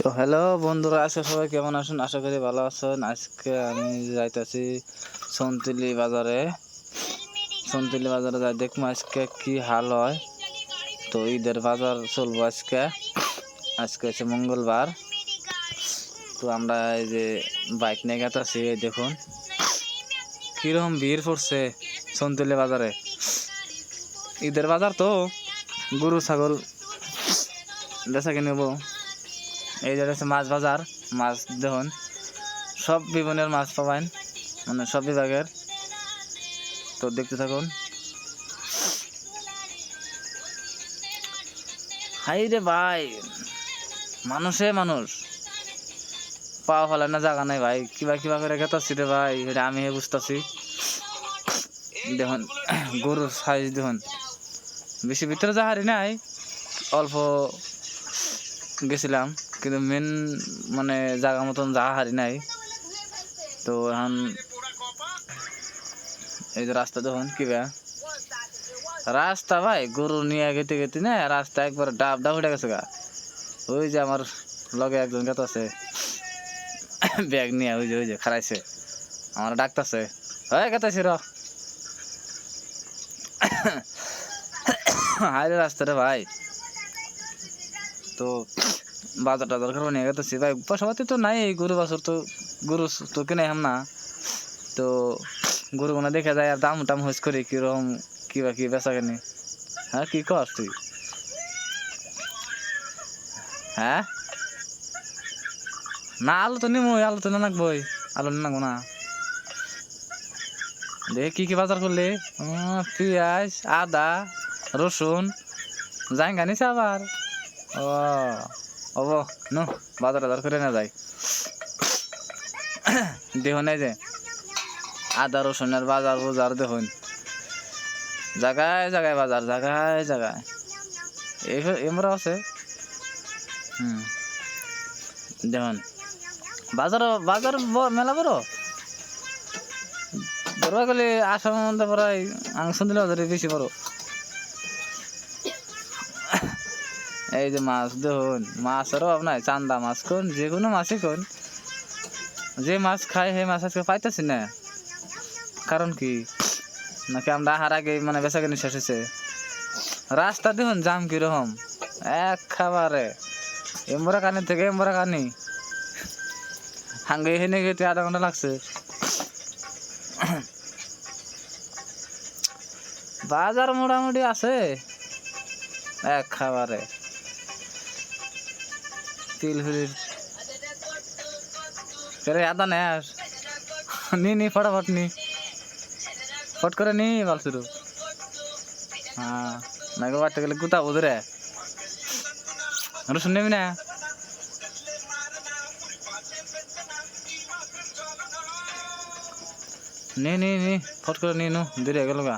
তো হ্যালো বন্ধুরা, আজকে সবাই কেমন আছেন? আশা করি ভালো আছেন। আজকে আমি যাইতেছি সন্তুলি বাজারে। সন্তুলি বাজারে যাই দেখবো আজকে কি হাল হয়। তো ঈদের বাজার চলবো আজকে। আজকে হচ্ছে মঙ্গলবার। তো আমরা এই যে বাইক নিয়ে গেতেছি, এই দেখুন কিরকম ভিড় পড়ছে সন্তুলি বাজারে। ঈদের বাজার তো গরু ছাগল বেচা কিনে নেবো। এই যে হচ্ছে মাছ বাজার, মাছ দেখুন সব বিপণের মাছ পাবেন, মানে সব বিভাগের। তো দেখতে থাকুন। হাই রে ভাই, মানুষে মানুষ, পাওয়া ফেলার না জায়গা নাই ভাই। কিবা কিবা করে গেতাছি রে ভাই, এটা আমি বুঝতেছি। দেখুন গরুর সাইজ দেখুন, বেশি ভিতরে যাহারি নাই, অল্প গেছিলাম, কিন্তু মেন মানে জায়গা মতন যাহারি নাই। তো এখন এই যে রাস্তা দেখুন কিবা রাস্তা ভাই, গরু নিয়ে গেতে গেতে না রাস্তা একবার ডাব ডাব উঠে গেছে গা। ওই যে আমার লগে একজন গেত আছে ব্যাগ নিয়ে, ওই যে খারাইছে, আমার ডাকতেছে, হয়ে গেতেছি র হাইরে রাস্তা রে ভাই। তো বাজার টাজার করে নিয়ে গেতেছি ভাই, পয়সাপাতি তো নাই, গরু বাছর তো গরু তো কিনে হাম না। তো গরু গুনা দেখে যায় আর দাম টাম হইস করি কিরকম কিবা কি বেচা কেনি। হ্যাঁ কি কর তুই? হ্যাঁ না, আলু তো নিমু, আলু তো না নাকবই, আলু নাকবো না। দেখে কি কি বাজার করলি? পেঁয়াজ, আদা, রসুন, জাইঙ্গা নিছে আবার। ও হব নো, বাজার টাজার করে না যাই। দেখুন এই যে আদা রসুনের বাজার বাজার দেখুন, জায়গায় জায়গায় বাজার, জায়গায় জায়গায় এমরা আছে। দেখুন বাজার বাজার মেলা বড় বড় গেলে আসার মধ্যে প্রায় শুনলে বাজারে বেশি বড়। এই যে মাছ দেখুন, মাছের অভাব নাই, চান্দা মাছ কোন, যে কোনো মাছই কোন, যে মাছ খাই সেই মাছ আজকে পাইতেছি না। কারণ কি, নাকি আমরা আহার আগে মানে বেচা কিনে শেষ হয়েছে। রাস্তা দেখুন জাম কিরকম, এক খাবারে এমরা কানি থেকে এমরা কানি হাঙ্গে হেনে গেতে আধা ঘন্টা লাগছে। বাজার মোটামুটি আছে এক খাবারে। তিল হুলির আদা নেস নি ফটাফট নি, ফট করে নি বল শুরু। হ্যাঁ নাকি বাড়তে গেলে গুতা বুধরে রসুন নেবি না? নি ফট করে নি, নো দেরি হয়ে গেল গা।